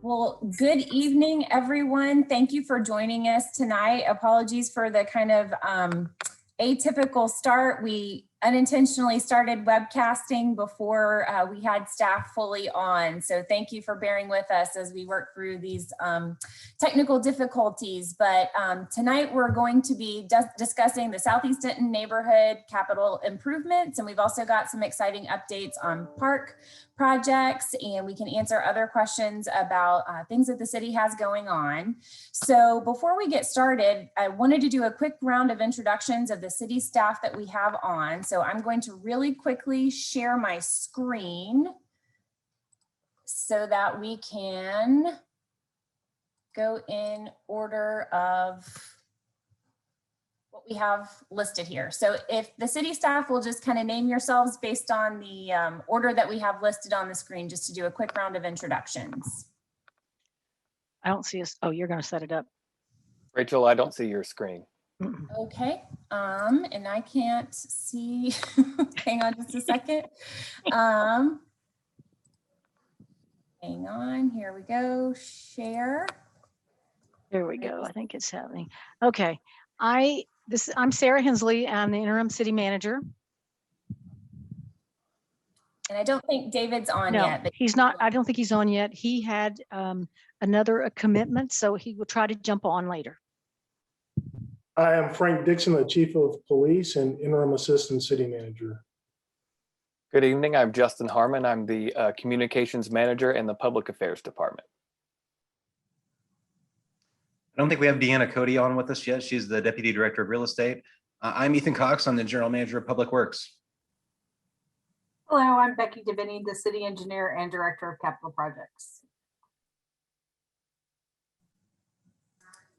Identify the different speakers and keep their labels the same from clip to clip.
Speaker 1: Well, good evening, everyone. Thank you for joining us tonight. Apologies for the kind of atypical start. We unintentionally started webcasting before we had staff fully on. So thank you for bearing with us as we work through these technical difficulties. But tonight we're going to be discussing the Southeast Denton neighborhood capital improvements. And we've also got some exciting updates on park projects, and we can answer other questions about things that the city has going on. So before we get started, I wanted to do a quick round of introductions of the city staff that we have on. So I'm going to really quickly share my screen so that we can go in order of what we have listed here. So if the city staff will just kind of name yourselves based on the order that we have listed on the screen, just to do a quick round of introductions.
Speaker 2: I don't see us. Oh, you're going to set it up.
Speaker 3: Rachel, I don't see your screen.
Speaker 1: Okay, and I can't see, hang on just a second. Hang on, here we go, share.
Speaker 2: There we go. I think it's happening. Okay, I'm Sarah Hensley. I'm the interim city manager.
Speaker 1: And I don't think David's on
Speaker 2: No,
Speaker 1: yet. But
Speaker 2: he's not. I don't think he's on yet. He had another commitment, so he will try to jump on later.
Speaker 4: I am Frank Dixon, the Chief of Police and Interim Assistant City Manager.
Speaker 3: Good evening. I'm Justin Harmon. I'm the Communications Manager in the Public Affairs Department.
Speaker 5: I don't think we have Deanna Cody on with us yet. She's the Deputy Director of Real Estate. I'm Ethan Cox. I'm the General Manager of Public Works.
Speaker 6: Hello, I'm Becky DeVinny, the City Engineer and Director of Capital Projects.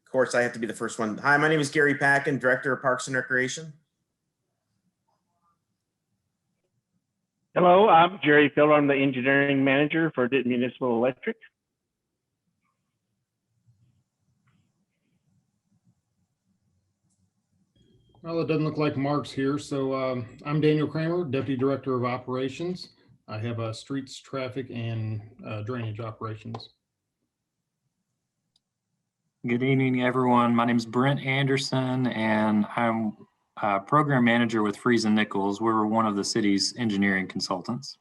Speaker 7: Of course, I have to be the first one. Hi, my name is Gary Packin, Director of Parks and Recreation.
Speaker 8: Hello, I'm Jerry Filler. I'm the Engineering Manager for Denton Municipal Electric.
Speaker 9: Well, it doesn't look like Mark's here. So I'm Daniel Kramer, Deputy Director of Operations. I have streets, traffic, and drainage operations.
Speaker 10: Good evening, everyone. My name is Brent Anderson, and I'm Program Manager with Freeze and Nichols. We're one of the city's engineering consultants.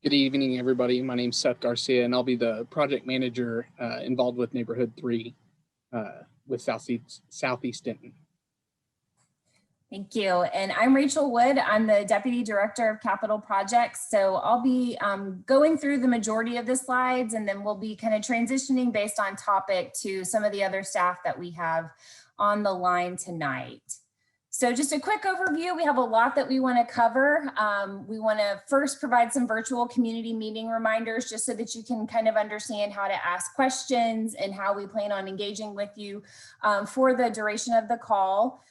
Speaker 11: Good evening, everybody. My name is Seth Garcia, and I'll be the project manager involved with Neighborhood 3 with Southeast Denton.
Speaker 1: Thank you. And I'm Rachel Wood. I'm the Deputy Director of Capital Projects. So I'll be going through the majority of the slides, and then we'll be kind of transitioning based on topic to some of the other staff that we have on the line tonight. So just a quick overview, we have a lot that we want to cover. We want to first provide some virtual community meeting reminders just so that you can kind of understand how to ask questions and how we plan on engaging with you for the duration of the call.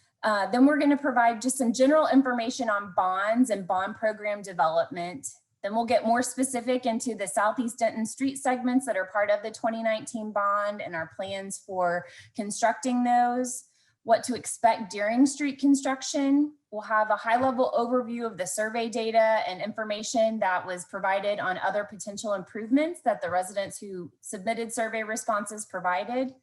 Speaker 1: Then we're going to provide just some general information on bonds and bond program development. Then we'll get more specific into the Southeast Denton street segments that are part of the 2019 bond and our plans for constructing those, what to expect during street construction. We'll have a high-level overview of the survey data and information that was provided on other potential improvements that the residents who submitted survey responses provided.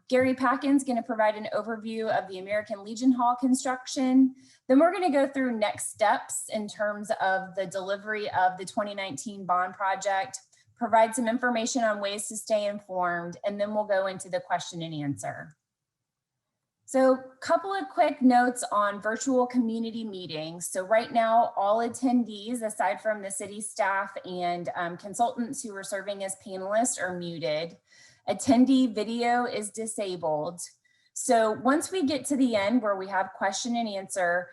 Speaker 1: Gary Packin's going to provide an overview of the American Legion Hall construction. Then we're going to go through next steps in terms of the delivery of the 2019 bond project, provide some information on ways to stay informed, and then we'll go into the question and answer. So a couple of quick notes on virtual community meetings. So right now, all attendees, aside from the city staff and consultants who are serving as panelists, are muted. Attendee video is disabled. So once we get to the end where we have question and answer,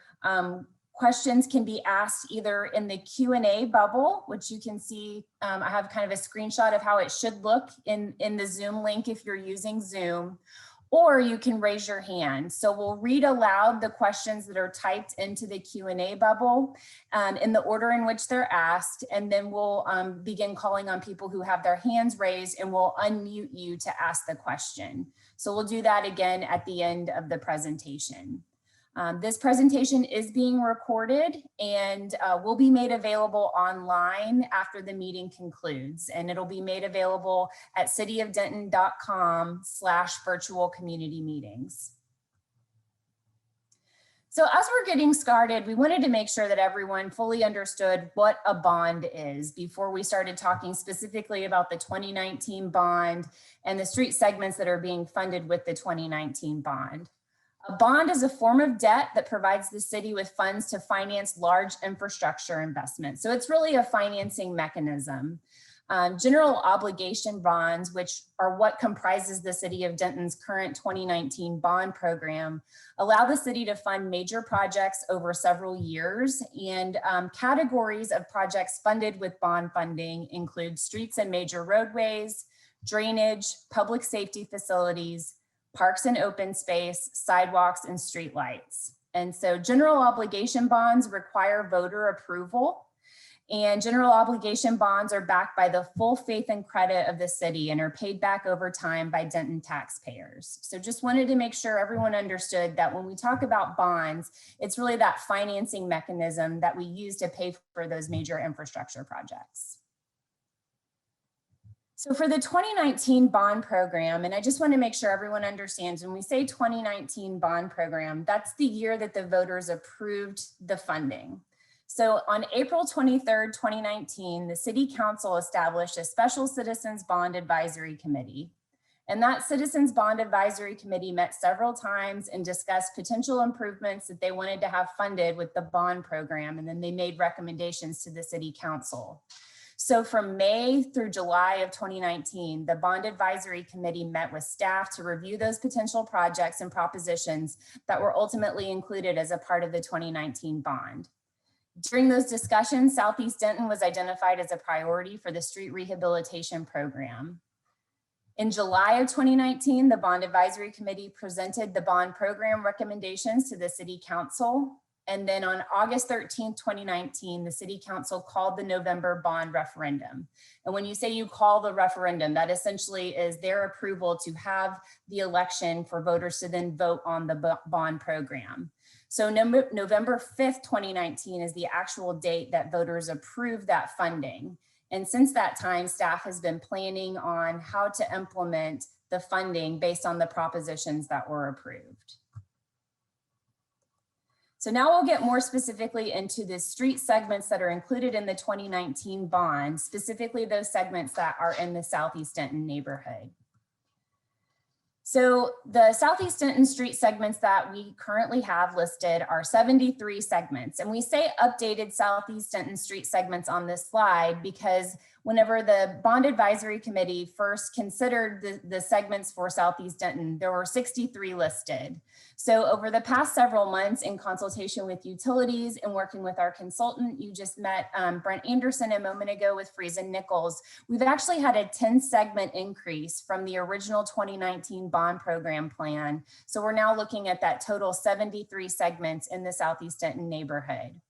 Speaker 1: questions can be asked either in the Q&A bubble, which you can see, I have kind of a screenshot of how it should look in the Zoom link if you're using Zoom, or you can raise your hand. So we'll read aloud the questions that are typed into the Q&A bubble in the order in which they're asked, and then we'll begin calling on people who have their hands raised, and we'll unmute you to ask the question. So we'll do that again at the end of the presentation. This presentation is being recorded and will be made available online after the meeting concludes. And it'll be made available at cityofdenton.com/virtual community meetings. So as we're getting started, we wanted to make sure that everyone fully understood what a bond is before we started talking specifically about the 2019 bond and the street segments that are being funded with the 2019 bond. A bond is a form of debt that provides the city with funds to finance large infrastructure investments. So it's really a financing mechanism. General obligation bonds, which are what comprises the city of Denton's current 2019 bond program, allow the city to fund major projects over several years. And categories of projects funded with bond funding include streets and major roadways, drainage, public safety facilities, parks and open space, sidewalks, and streetlights. And so general obligation bonds require voter approval. And general obligation bonds are backed by the full faith and credit of the city and are paid back over time by Denton taxpayers. So just wanted to make sure everyone understood that when we talk about bonds, it's really that financing mechanism that we use to pay for those major infrastructure projects. So for the 2019 bond program, and I just want to make sure everyone understands, when we say 2019 bond program, that's the year that the voters approved the funding. So on April 23rd, 2019, the City Council established a special Citizens Bond Advisory Committee. And that Citizens Bond Advisory Committee met several times and discussed potential improvements that they wanted to have funded with the bond program. And then they made recommendations to the City Council. So from May through July of 2019, the Bond Advisory Committee met with staff to review those potential projects and propositions that were ultimately included as a part of the 2019 bond. During those discussions, Southeast Denton was identified as a priority for the street rehabilitation program. In July of 2019, the Bond Advisory Committee presented the bond program recommendations to the City Council. And then on August 13th, 2019, the City Council called the November bond referendum. And when you say you call the referendum, that essentially is their approval to have the election for voters to then vote on the bond program. So November 5th, 2019 is the actual date that voters approved that funding. And since that time, staff has been planning on how to implement the funding based on the propositions that were approved. So now we'll get more specifically into the street segments that are included in the 2019 bond, specifically those segments that are in the Southeast Denton neighborhood. So the Southeast Denton street segments that we currently have listed are 73 segments. And we say updated Southeast Denton street segments on this slide because whenever the Bond Advisory Committee first considered the segments for Southeast Denton, there were 63 listed. So over the past several months in consultation with utilities and working with our consultant, you just met Brent Anderson a moment ago with Friesen Nichols, we've actually had a 10 segment increase from the original 2019 bond program plan. So we're now looking at that total 73 segments in the Southeast Denton neighborhood.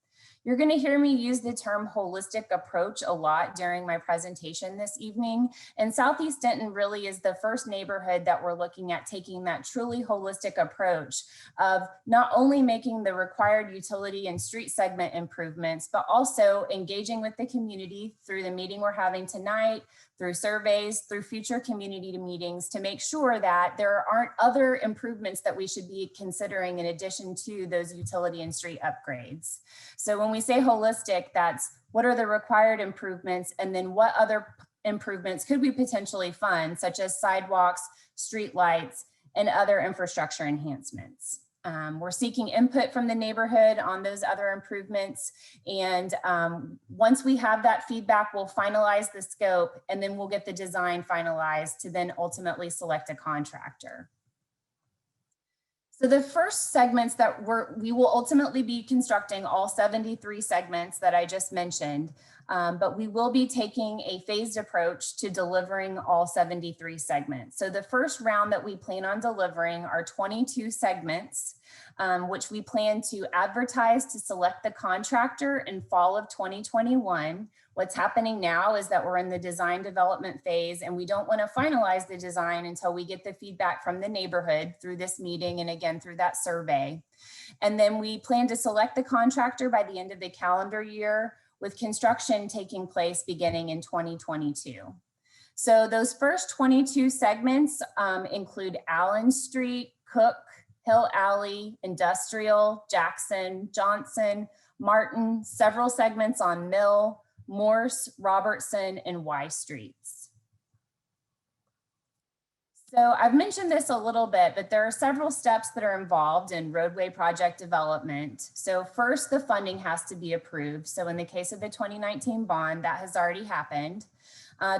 Speaker 1: You're going to hear me use the term holistic approach a lot during my presentation this evening. And Southeast Denton really is the first neighborhood that we're looking at taking that truly holistic approach of not only making the required utility and street segment improvements, but also engaging with the community through the meeting we're having tonight, through surveys, through future community meetings to make sure that there aren't other improvements that we should be considering in addition to those utility and street upgrades. So when we say holistic, that's what are the required improvements and then what other improvements could we potentially fund, such as sidewalks, street lights, and other infrastructure enhancements. We're seeking input from the neighborhood on those other improvements. And once we have that feedback, we'll finalize the scope and then we'll get the design finalized to then ultimately select a contractor. So the first segments that we will ultimately be constructing all 73 segments that I just mentioned, but we will be taking a phased approach to delivering all 73 segments. So the first round that we plan on delivering are 22 segments which we plan to advertise to select the contractor in fall of 2021. What's happening now is that we're in the design development phase, and we don't want to finalize the design until we get the feedback from the neighborhood through this meeting and again through that survey. And then we plan to select the contractor by the end of the calendar year, with construction taking place beginning in 2022. So those first 22 segments include Allen Street, Cook, Hill Alley, Industrial, Jackson, Johnson, Martin, several segments on Mill, Morse, Robertson, and Y Streets. So I've mentioned this a little bit, but there are several steps that are involved in roadway project development. So first, the funding has to be approved. So in the case of the 2019 bond, that has already happened.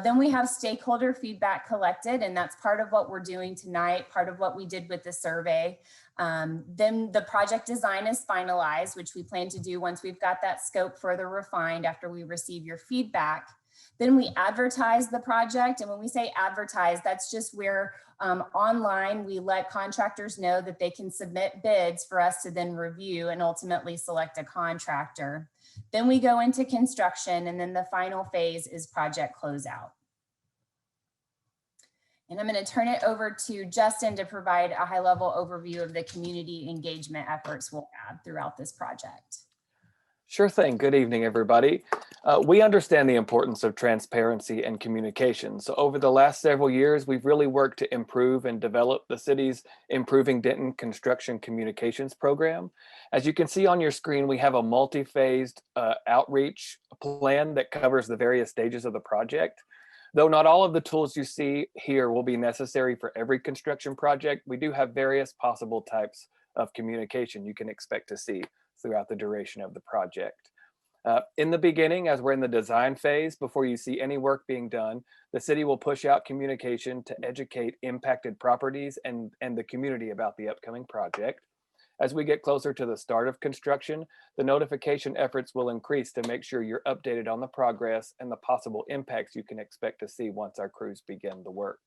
Speaker 1: Then we have stakeholder feedback collected, and that's part of what we're doing tonight, part of what we did with the survey. Then the project design is finalized, which we plan to do once we've got that scope further refined after we receive your feedback. Then we advertise the project, and when we say advertise, that's just where online we let contractors know that they can submit bids for us to then review and ultimately select a contractor. Then we go into construction, and then the final phase is project closeout. And I'm going to turn it over to Justin to provide a high-level overview of the community engagement efforts we'll have throughout this project.
Speaker 3: Sure thing. Good evening, everybody. We understand the importance of transparency and communication. So over the last several years, we've really worked to improve and develop the city's Improving Denton Construction Communications program. As you can see on your screen, we have a multi-phased outreach plan that covers the various stages of the project. Though not all of the tools you see here will be necessary for every construction project, we do have various possible types of communication you can expect to see throughout the duration of the project. In the beginning, as we're in the design phase, before you see any work being done, the city will push out communication to educate impacted properties and the community about the upcoming project. As we get closer to the start of construction, the notification efforts will increase to make sure you're updated on the progress and the possible impacts you can expect to see once our crews begin the work.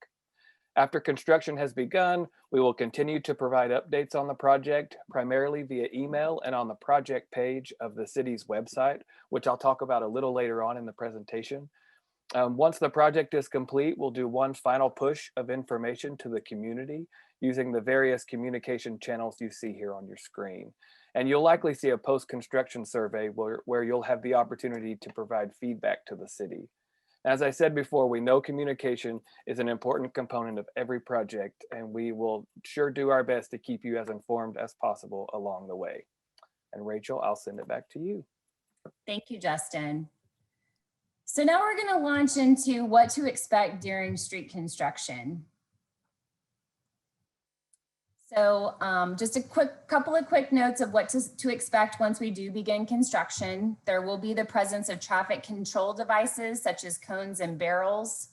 Speaker 3: After construction has begun, we will continue to provide updates on the project, primarily via email and on the project page of the city's website, which I'll talk about a little later on in the presentation. Once the project is complete, we'll do one final push of information to the community using the various communication channels you see here on your screen. And you'll likely see a post-construction survey where you'll have the opportunity to provide feedback to the city. As I said before, we know communication is an important component of every project, and we will sure do our best to keep you as informed as possible along the way. And Rachel, I'll send it back to you.
Speaker 1: Thank you, Justin. So now we're going to launch into what to expect during street construction. So just a couple of quick notes of what to expect once we do begin construction. There will be the presence of traffic control devices such as cones and barrels.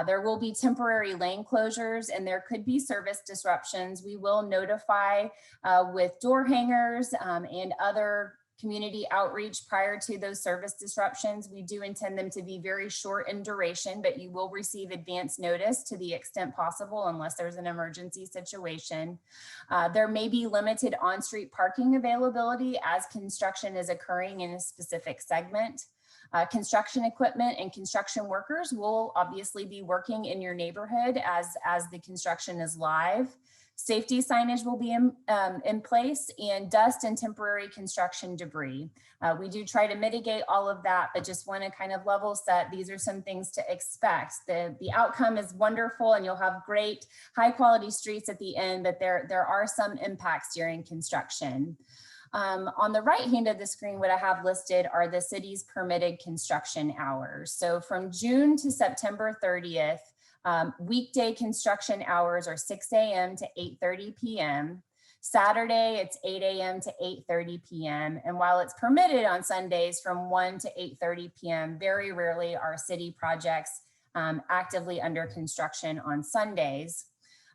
Speaker 1: There will be temporary lane closures, and there could be service disruptions. We will notify with door hangers and other community outreach prior to those service disruptions. We do intend them to be very short in duration, but you will receive advance notice to the extent possible unless there's an emergency situation. There may be limited on-street parking availability as construction is occurring in a specific segment. Construction equipment and construction workers will obviously be working in your neighborhood as the construction is live. Safety signage will be in place, and dust and temporary construction debris. We do try to mitigate all of that, but just want to kind of level set. These are some things to expect. The outcome is wonderful, and you'll have great high quality streets at the end, but there are some impacts during construction. On the right hand of the screen, what I have listed are the city's permitted construction hours. So from June to September 30th, weekday construction hours are 6 a.m. to 8:30 p.m. Saturday, it's 8 a.m. to 8:30 p.m. And while it's permitted on Sundays from 1 to 8:30 p.m., very rarely are city projects actively under construction on Sundays.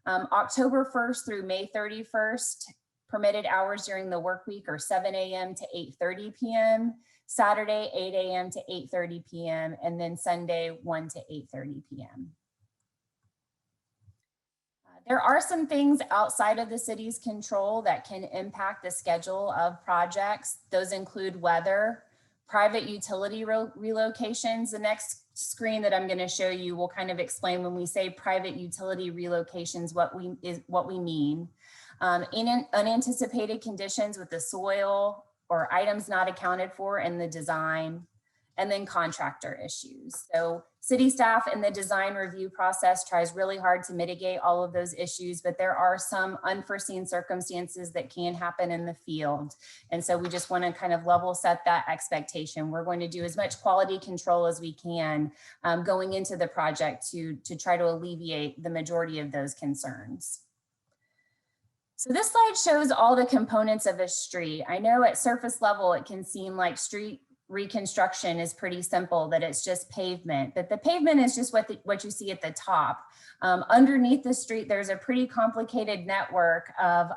Speaker 1: October 1st through May 31st, permitted hours during the work week are 7 a.m. to 8:30 p.m., Saturday, 8 a.m. to 8:30 p.m., and then Sunday, 1 to 8:30 p.m. There are some things outside of the city's control that can impact the schedule of projects. Those include weather, private utility relocations. The next screen that I'm going to show you will kind of explain when we say private utility relocations, what we mean. In unanticipated conditions with the soil or items not accounted for in the design, and then contractor issues. So city staff in the design review process tries really hard to mitigate all of those issues, but there are some unforeseen circumstances that can happen in the field. And so we just want to kind of level set that expectation. We're going to do as much quality control as we can going into the project to try to alleviate the majority of those concerns. So this slide shows all the components of a street. I know at surface level, it can seem like street reconstruction is pretty simple, that it's just pavement, but the pavement is just what you see at the top. Underneath the street, there's a pretty complicated network of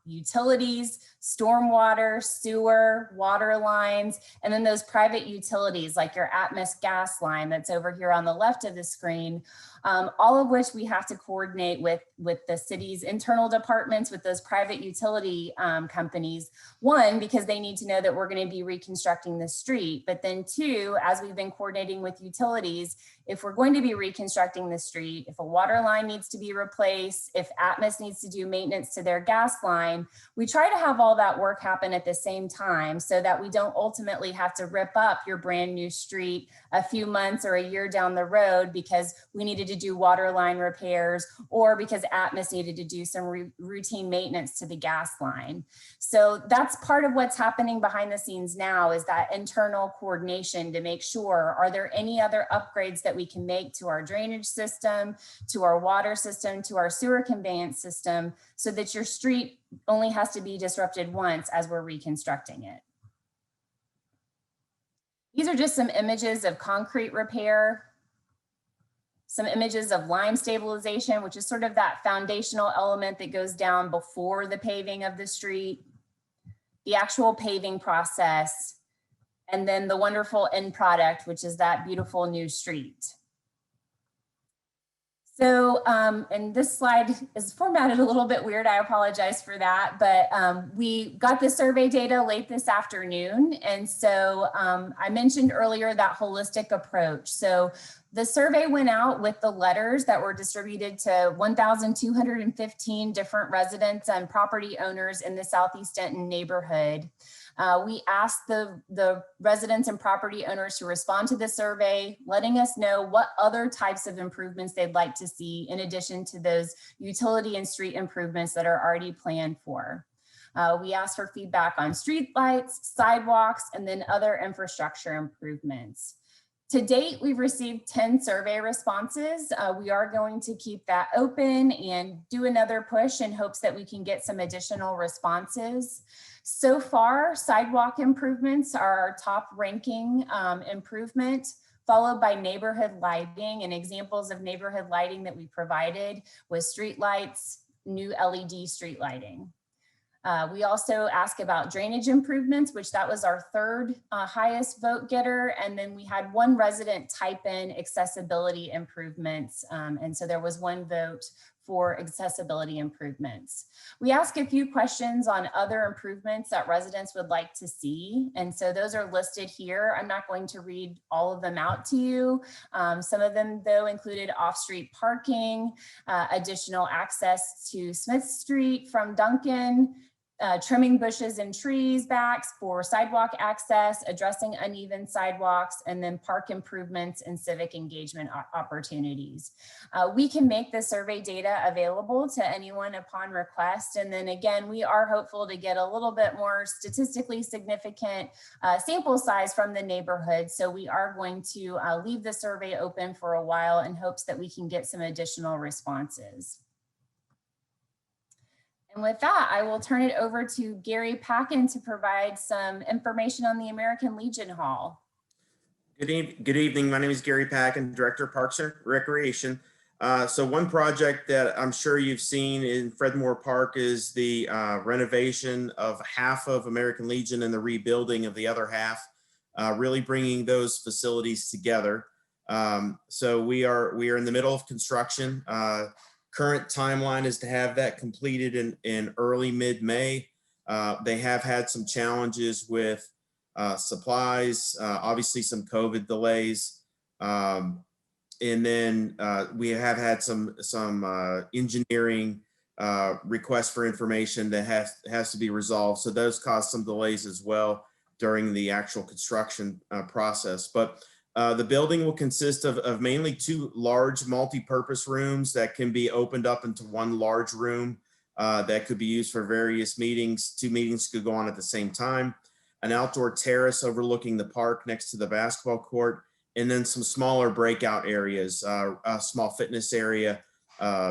Speaker 1: utilities, stormwater, sewer, water lines, and then those private utilities like your Atmos gas line that's over here on the left of the screen, all of which we have to coordinate with the city's internal departments, with those private utility companies. One, because they need to know that we're going to be reconstructing the street, but then two, as we've been coordinating with utilities, if we're going to be reconstructing the street, if a water line needs to be replaced, if Atmos needs to do maintenance to their gas line, we try to have all that work happen at the same time so that we don't ultimately have to rip up your brand new street a few months or a year down the road because we needed to do water line repairs or because Atmos needed to do some routine maintenance to the gas line. So that's part of what's happening behind the scenes now, is that internal coordination to make sure, are there any other upgrades that we can make to our drainage system, to our water system, to our sewer conveyance system, so that your street only has to be disrupted once as we're reconstructing it. These are just some images of concrete repair, some images of lime stabilization, which is sort of that foundational element that goes down before the paving of the street, the actual paving process, and then the wonderful end product, which is that beautiful new street. So, and this slide is formatted a little bit weird. I apologize for that, but we got the survey data late this afternoon. And so I mentioned earlier that holistic approach. So the survey went out with the letters that were distributed to 1,215 different residents and property owners in the Southeast Denton neighborhood. We asked the residents and property owners to respond to the survey, letting us know what other types of improvements they'd like to see in addition to those utility and street improvements that are already planned for. We asked for feedback on street lights, sidewalks, and then other infrastructure improvements. To date, we've received 10 survey responses. We are going to keep that open and do another push in hopes that we can get some additional responses. So far, sidewalk improvements are our top ranking improvement, followed by neighborhood lighting, and examples of neighborhood lighting that we provided was street lights, new LED street lighting. We also asked about drainage improvements, which that was our third highest vote getter. And then we had one resident type in accessibility improvements. And so there was one vote for accessibility improvements. We asked a few questions on other improvements that residents would like to see. And so those are listed here. I'm not going to read all of them out to you. Some of them though included off-street parking, additional access to Smith Street from Duncan, trimming bushes and trees backs for sidewalk access, addressing uneven sidewalks, and then park improvements and civic engagement opportunities. We can make the survey data available to anyone upon request. And then again, we are hopeful to get a little bit more statistically significant sample size from the neighborhood. So we are going to leave the survey open for a while in hopes that we can get some additional responses. And with that, I will turn it over to Gary Packin to provide some information on the American Legion Hall.
Speaker 7: Good evening. My name is Gary Packin, Director of Parks and Recreation. So one project that I'm sure you've seen in Fredmore Park is the renovation of half of American Legion and the rebuilding of the other half, really bringing those facilities together. So we are in the middle of construction. Current timeline is to have that completed in early mid-May. They have had some challenges with supplies, obviously some COVID delays. And then we have had some engineering requests for information that has to be resolved. So those caused some delays as well during the actual construction process. But the building will consist of mainly 2 large multi-purpose rooms that can be opened up into one large room that could be used for various meetings. 2 meetings could go on at the same time. An outdoor terrace overlooking the park next to the basketball court, and then some smaller breakout areas, a small fitness area,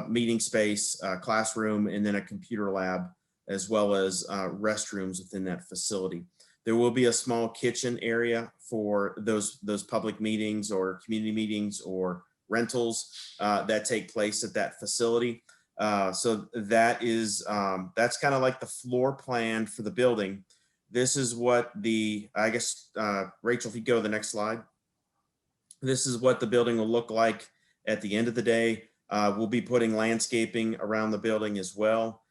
Speaker 7: meeting space, classroom, and then a computer lab, as well as restrooms within that facility. There will be a small kitchen area for those public meetings or community meetings or rentals that take place at that facility. So that is, that's kind of like the floor plan for the building. This is what I guess, Rachel, if you go to the next slide. This is what the building will look like at the end of the day. We'll be putting landscaping around the building as well.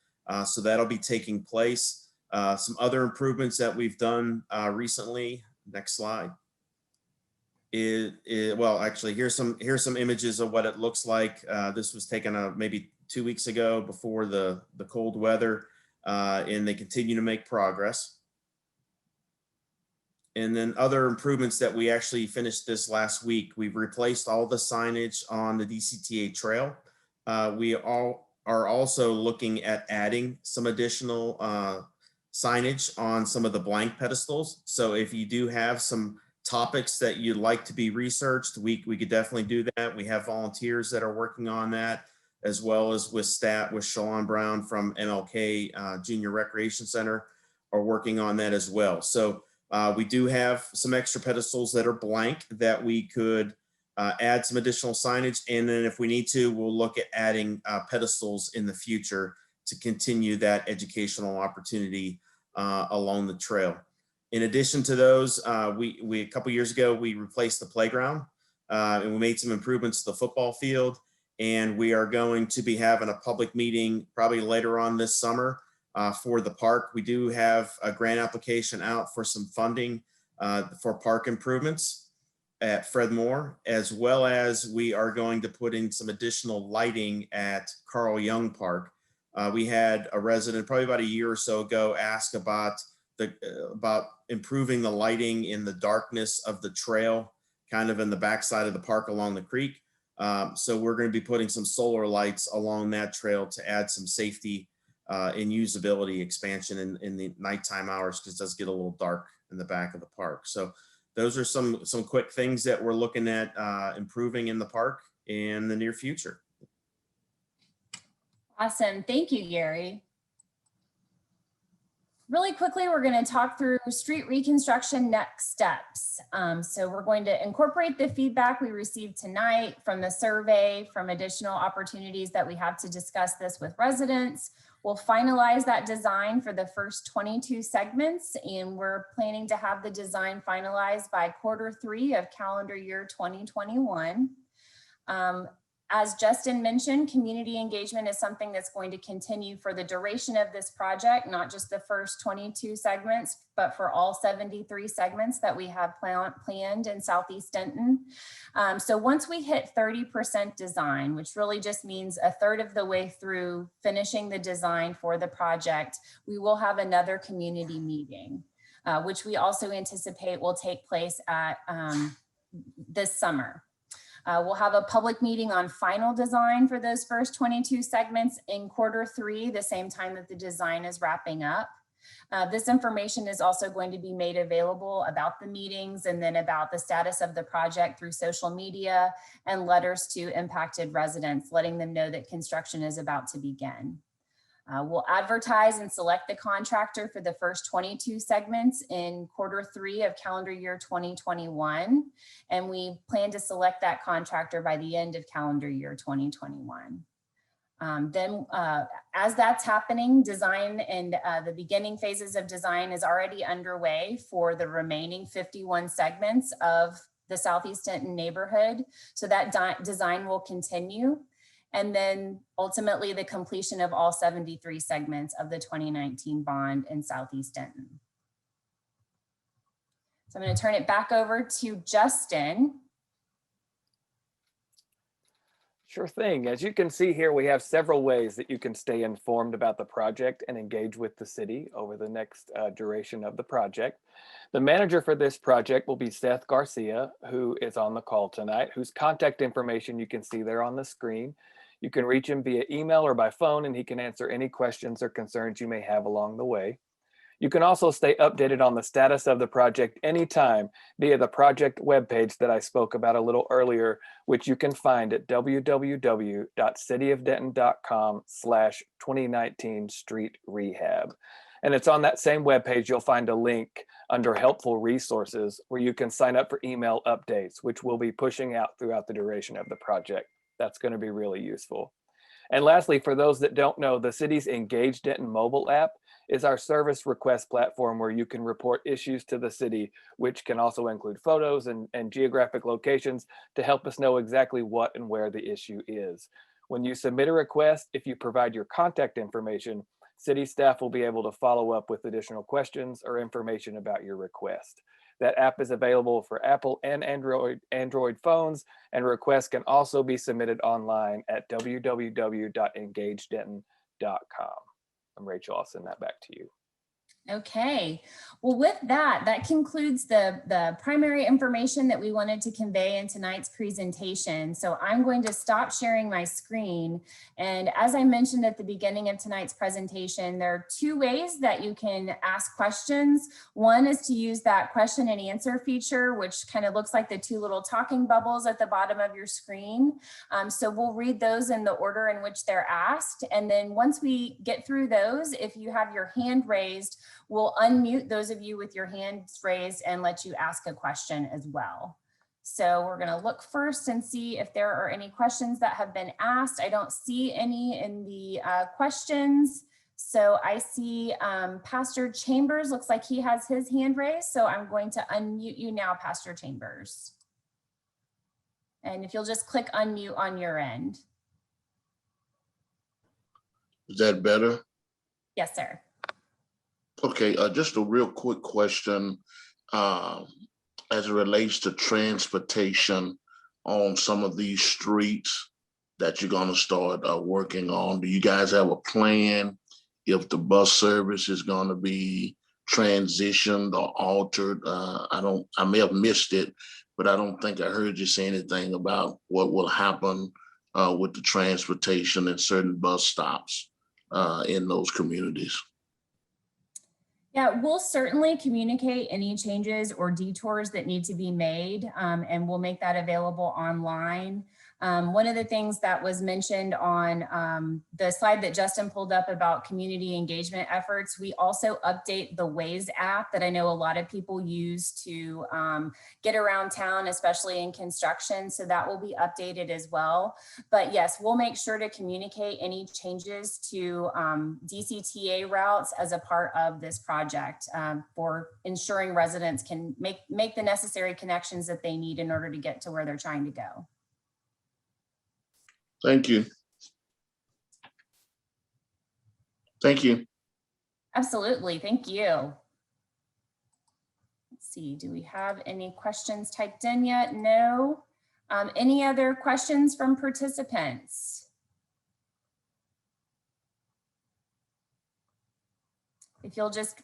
Speaker 7: So that'll be taking place. Some other improvements that we've done recently. Next slide. Well, actually, here's some images of what it looks like. This was taken maybe 2 weeks ago before the cold weather, and they continue to make progress. And then other improvements that we actually finished this last week. We've replaced all the signage on the DCTA trail. We are also looking at adding some additional signage on some of the blank pedestals. So if you do have some topics that you'd like to be researched, we could definitely do that. We have volunteers that are working on that, as well as with staff, with Shalon Brown from MLK Junior Recreation Center are working on that as well. So we do have some extra pedestals that are blank that we could add some additional signage. And then if we need to, we'll look at adding pedestals in the future to continue that educational opportunity along the trail. In addition to those, we a couple years ago, we replaced the playground and we made some improvements to the football field. And we are going to be having a public meeting probably later on this summer for the park. We do have a grant application out for some funding for park improvements at Fred Moore, as well as we are going to put in some additional lighting at Carl Young Park. We had a resident probably about a year or so ago ask about improving the lighting in the darkness of the trail, kind of in the backside of the park along the creek. So we're going to be putting some solar lights along that trail to add some safety and usability expansion in the nighttime hours, because it does get a little dark in the back of the park. So those are some quick things that we're looking at improving in the park in the near future.
Speaker 1: Awesome. Thank you, Gary. Really quickly, we're going to talk through street reconstruction next steps. So we're going to incorporate the feedback we received tonight from the survey, from additional opportunities that we have to discuss this with residents. We'll finalize that design for the first 22 segments, and we're planning to have the design finalized by Q3 of calendar year 2021. As Justin mentioned, community engagement is something that's going to continue for the duration of this project, not just the first 22 segments, but for all 73 segments that we have planned in Southeast Denton. So once we hit 30% design, which really just means a third of the way through finishing the design for the project, we will have another community meeting, which we also anticipate will take place at this summer. We'll have a public meeting on final design for those first 22 segments in Q3, the same time that the design is wrapping up. This information is also going to be made available about the meetings and then about the status of the project through social media and letters to impacted residents, letting them know that construction is about to begin. We'll advertise and select the contractor for the first 22 segments in Q3 of calendar year 2021. And we plan to select that contractor by the end of calendar year 2021. As that's happening, design and the beginning phases of design is already underway for the remaining 51 segments of the Southeast Denton neighborhood. So that design will continue. and then ultimately the completion of all 73 segments of the 2019 bond in Southeast Denton. So I'm going to turn it back over to Justin.
Speaker 3: Sure thing. As you can see here, we have several ways that you can stay informed about the project and engage with the city over the next duration of the project. The manager for this project will be Seth Garcia, who is on the call tonight, whose contact information you can see there on the screen. You can reach him via email or by phone, and he can answer any questions or concerns you may have along the way. You can also stay updated on the status of the project anytime via the project webpage that I spoke about a little earlier, which you can find at www.cityofdenton.com/2019 Street Rehab. And it's on that same webpage, you'll find a link under helpful resources where you can sign up for email updates, which we'll be pushing out throughout the duration of the project. That's going to be really useful. And lastly, for those that don't know, the city's Engage Denton mobile app is our service request platform where you can report issues to the city, which can also include photos and geographic locations to help us know exactly what and where the issue is. When you submit a request, if you provide your contact information, city staff will be able to follow up with additional questions or information about your request. That app is available for Apple and Android phones, and requests can also be submitted online at www.engagedenton.com. I'm Rachel, I'll send that back to you.
Speaker 1: Okay, well, with that, that concludes the primary information that we wanted to convey in tonight's presentation. So I'm going to stop sharing my screen. And as I mentioned at the beginning of tonight's presentation, there are two ways that you can ask questions. One is to use that question and answer feature, which kind of looks like the two little talking bubbles at the bottom of your screen. So we'll read those in the order in which they're asked. And then once we get through those, if you have your hand raised, we'll unmute those of you with your hands raised and let you ask a question as well. So we're going to look first and see if there are any questions that have been asked. I don't see any in the questions. So I see Pastor Chambers looks like he has his hand raised. So I'm going to unmute you now, Pastor Chambers. And if you'll just click unmute on your end.
Speaker 12: Is that better?
Speaker 1: Yes, sir.
Speaker 12: Okay, just a real quick question as it relates to transportation on some of these streets that you're going to start working on. Do you guys have a plan if the bus service is going to be transitioned or altered? I may have missed it, but I don't think I heard you say anything about what will happen with the transportation and certain bus stops in those communities.
Speaker 1: Yeah, we'll certainly communicate any changes or detours that need to be made, and we'll make that available online. One of the things that was mentioned on the slide that Justin pulled up about community engagement efforts, we also update the Waze app that I know a lot of people use to get around town, especially in construction. So that will be updated as well. But yes, we'll make sure to communicate any changes to DCTA routes as a part of this project for ensuring residents can make the necessary connections that they need in order to get to where they're trying to go.
Speaker 12: Thank you. Thank you.
Speaker 1: Absolutely. Thank you. Let's see. Do we have any questions typed in yet? No. Any other questions from participants? If you'll just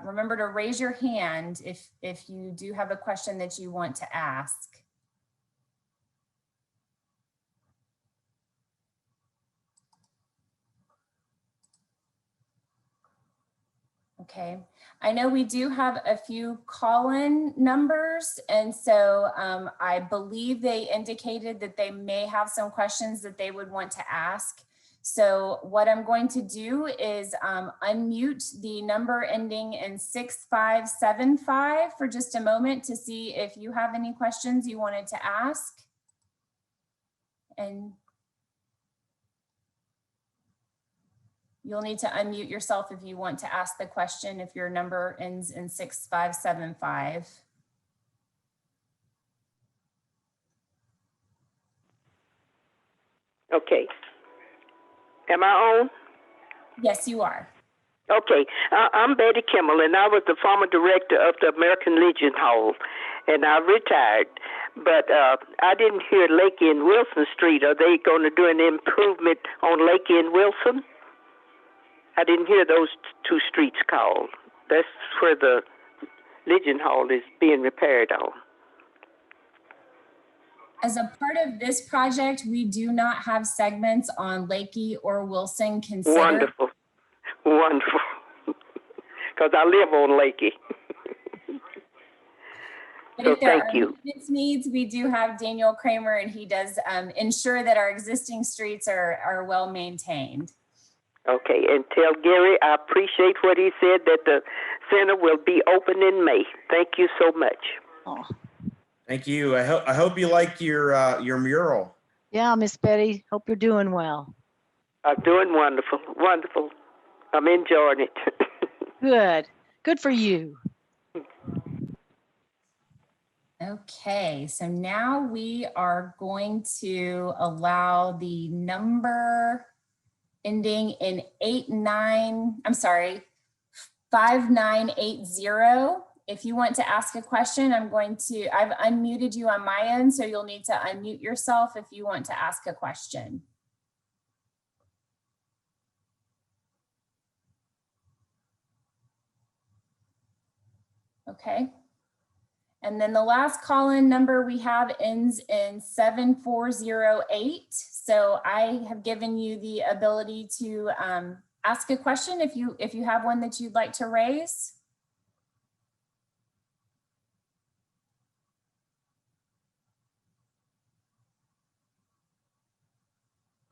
Speaker 1: remember to raise your hand if you do have a question that you want to ask. Okay, I know we do have a few call-in numbers, and so I believe they indicated that they may have some questions that they would want to ask. So what I'm going to do is unmute the number ending in 6575 for just a moment to see if you have any questions you wanted to ask. And you'll need to unmute yourself if you want to ask the question, if your number ends in 6575.
Speaker 13: Okay. Am I on?
Speaker 1: Yes, you are.
Speaker 13: Okay. I'm Betty Kimmel, and I was the former director of the American Legion Hall, and I retired. But I didn't hear Lakey and Wilson Street. Are they going to do an improvement on Lakey and Wilson? I didn't hear those two streets called. That's where the Legion Hall is being repaired on.
Speaker 1: As a part of this project, we do not have segments on Lakey or Wilson considered.
Speaker 13: Wonderful. Wonderful. Because I live on Lakey.
Speaker 1: But
Speaker 13: So
Speaker 1: if there
Speaker 13: thank
Speaker 1: are
Speaker 13: you.
Speaker 1: maintenance needs, we do have Daniel Kramer, and he does ensure that our existing streets are well maintained.
Speaker 13: Okay, and tell Gary I appreciate what he said, that the center will be open in May. Thank you so much.
Speaker 2: Oh,
Speaker 7: Thank you. I hope you like your mural.
Speaker 2: yeah, Miss Betty. Hope you're doing well.
Speaker 13: I'm doing wonderful. Wonderful. I'm enjoying it.
Speaker 2: Good. Good for you.
Speaker 1: Okay, so now we are going to allow the number ending in 5980. If you want to ask a question, I've unmuted you on my end, so you'll need to unmute yourself if you want to ask a question. Okay. And then the last call-in number we have ends in 7408. So I have given you the ability to ask a question if you have one that you'd like to raise.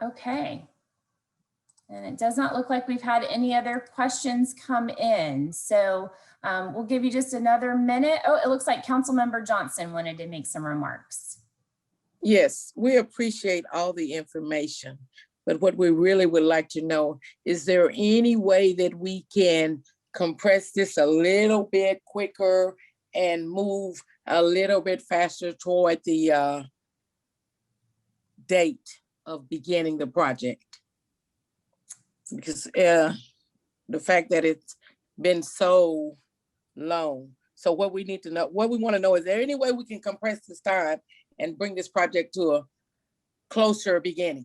Speaker 1: Okay. And it does not look like we've had any other questions come in. So we'll give you just another minute. Oh, it looks like Councilmember Johnson wanted to make some remarks.
Speaker 14: Yes, we appreciate all the information, but what we really would like to know, is there any way that we can compress this a little bit quicker and move a little bit faster toward the date of beginning the project? Because the fact that it's been so long. So what we need to know, what we want to know, is there any way we can compress this time and bring this project to a closer beginning?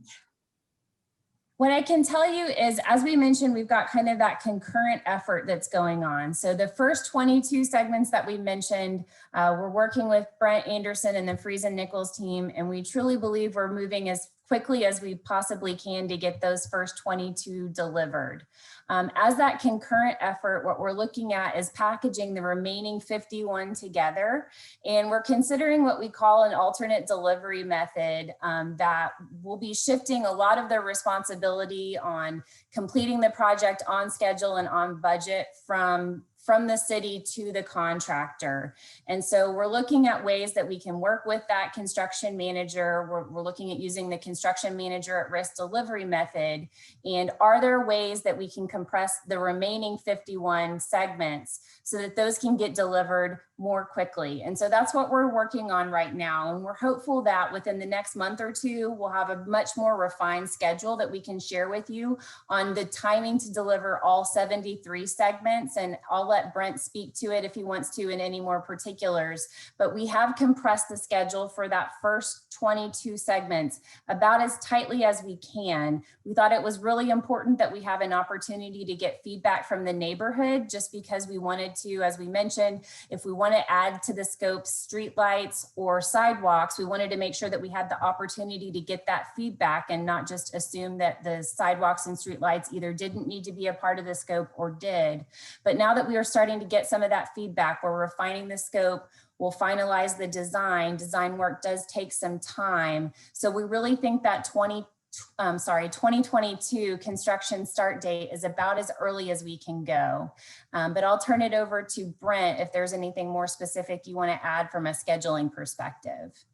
Speaker 1: What I can tell you is, as we mentioned, we've got kind of that concurrent effort that's going on. So the first 22 segments that we mentioned, we're working with Brent Anderson and the Friesen Nichols team, and we truly believe we're moving as quickly as we possibly can to get those first 22 delivered. As that concurrent effort, what we're looking at is packaging the remaining 51 together. And we're considering what we call an alternate delivery method that will be shifting a lot of the responsibility on completing the project on schedule and on budget from the city to the contractor. And so we're looking at ways that we can work with that construction manager. We're looking at using the construction manager at risk delivery method. And are there ways that we can compress the remaining 51 segments so that those can get delivered more quickly? And so that's what we're working on right now. And we're hopeful that within the next month or two, we'll have a much more refined schedule that we can share with you on the timing to deliver all 73 segments. And I'll let Brent speak to it if he wants to in any more particulars, but we have compressed the schedule for that first 22 segments about as tightly as we can. We thought it was really important that we have an opportunity to get feedback from the neighborhood, just because we wanted to, as we mentioned, if we want to add to the scope streetlights or sidewalks, we wanted to make sure that we had the opportunity to get that feedback and not just assume that the sidewalks and streetlights either didn't need to be a part of the scope or did. But now that we are starting to get some of that feedback, we're refining the scope, we'll finalize the design. Design work does take some time. So we really think that 2022 construction start date is about as early as we can go. But I'll turn it over to Brent if there's anything more specific you want to add from a scheduling perspective.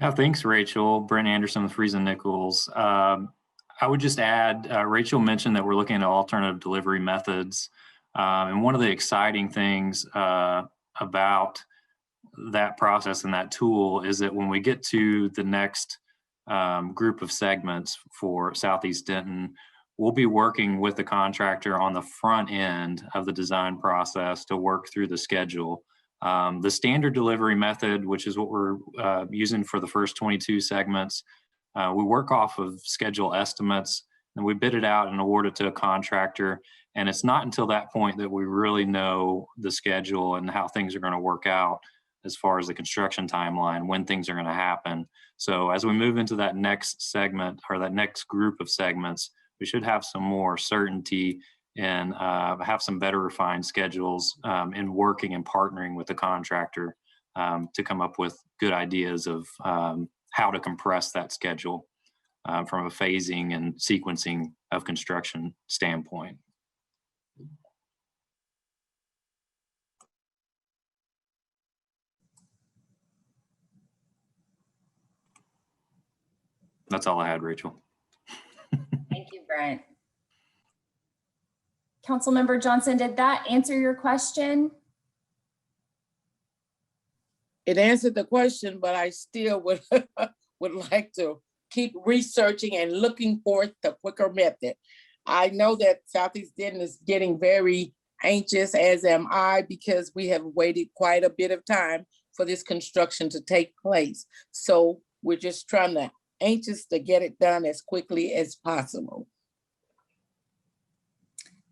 Speaker 10: Yeah, thanks, Rachel. Brent Anderson with Friesen Nichols. I would just add, Rachel mentioned that we're looking at alternative delivery methods. And one of the exciting things about that process and that tool is that when we get to the next group of segments for Southeast Denton, we'll be working with the contractor on the front end of the design process to work through the schedule. The standard delivery method, which is what we're using for the first 22 segments, we work off of schedule estimates and we bid it out and award it to a contractor. And it's not until that point that we really know the schedule and how things are going to work out as far as the construction timeline, when things are going to happen. So as we move into that next segment or that next group of segments, we should have some more certainty and have some better refined schedules in working and partnering with the contractor to come up with good ideas of how to compress that schedule from a phasing and sequencing of construction standpoint. That's all I had, Rachel.
Speaker 1: Thank you, Brent. Councilmember Johnson, did that answer your question?
Speaker 14: It answered the question, but I still would like to keep researching and looking for the quicker method. I know that Southeast Denton is getting very anxious, as am I, because we have waited quite a bit of time for this construction to take place. So we're just anxious to get it done as quickly as possible.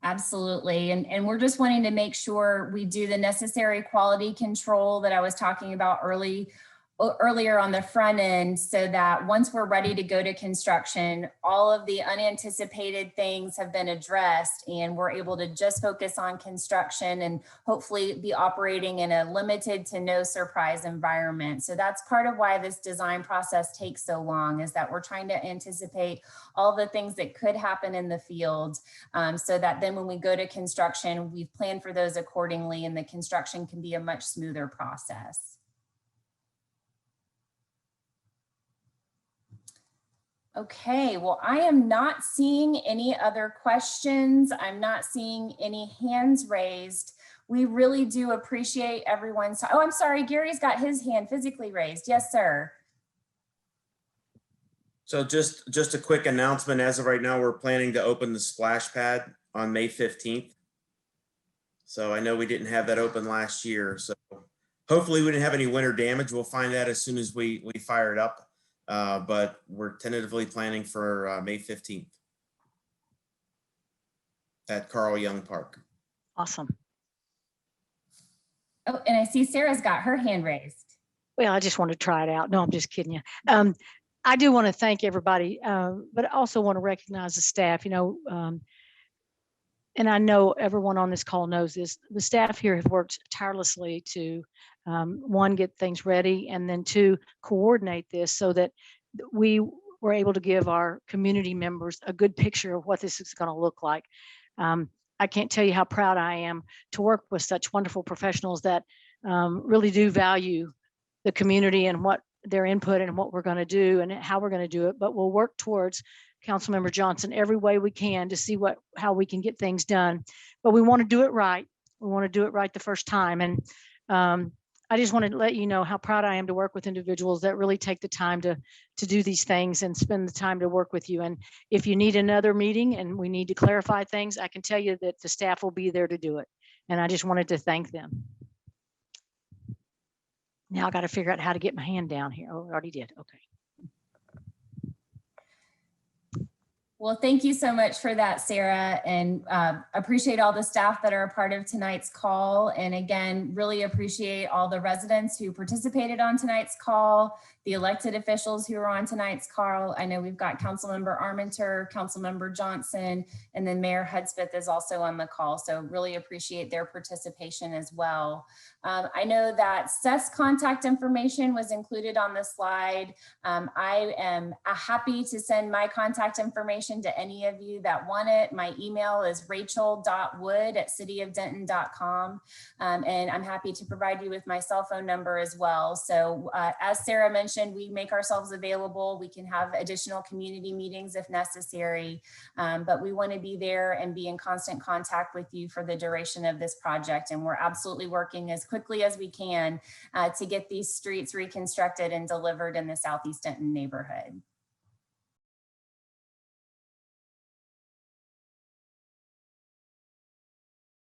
Speaker 1: Absolutely. And we're just wanting to make sure we do the necessary quality control that I was talking about earlier on the front end, so that once we're ready to go to construction, all of the unanticipated things have been addressed and we're able to just focus on construction and hopefully be operating in a limited to no surprise environment. So that's part of why this design process takes so long, is that we're trying to anticipate all the things that could happen in the field, so that then when we go to construction, we've planned for those accordingly and the construction can be a much smoother process. Okay, well, I am not seeing any other questions. I'm not seeing any hands raised. We really do appreciate everyone's time. Oh, I'm sorry, Gary's got his hand physically raised. Yes, sir.
Speaker 7: So just a quick announcement. As of right now, we're planning to open the splash pad on May 15th. So I know we didn't have that open last year. So hopefully we didn't have any winter damage. We'll find that as soon as we fire it up. But we're tentatively planning for May 15th at Carl Young Park.
Speaker 2: Awesome.
Speaker 1: Oh, and I see Sarah's got her hand raised.
Speaker 2: Well, I just want to try it out. No, I'm just kidding you. I do want to thank everybody, but I also want to recognize the staff, and I know everyone on this call knows this. The staff here have worked tirelessly to, one, get things ready, and then two, coordinate this so that we were able to give our community members a good picture of what this is going to look like. I can't tell you how proud I am to work with such wonderful professionals that really do value the community and what their input and what we're going to do and how we're going to do it. But we'll work towards, Councilmember Johnson, every way we can to see how we can get things done. But we want to do it right. We want to do it right the first time. And I just wanted to let you know how proud I am to work with individuals that really take the time to do these things and spend the time to work with you. And if you need another meeting and we need to clarify things, I can tell you that the staff will be there to do it. And I just wanted to thank them. Now I got to figure out how to get my hand down here. Oh, I already did. Okay.
Speaker 1: Well, thank you so much for that, Sarah, and appreciate all the staff that are a part of tonight's call. And again, really appreciate all the residents who participated on tonight's call, the elected officials who are on tonight's call. I know we've got Councilmember Armenter, Councilmember Johnson, and then Mayor Hudspeth is also on the call. So really appreciate their participation as well. I know that Seth's contact information was included on the slide. I am happy to send my contact information to any of you that want it. My email is rachel.wood@cityofdenton.com. And I'm happy to provide you with my cell phone number as well. So as Sarah mentioned, we make ourselves available. We can have additional community meetings if necessary, but we want to be there and be in constant contact with you for the duration of this project. And we're absolutely working as quickly as we can to get these streets reconstructed and delivered in the Southeast Denton neighborhood.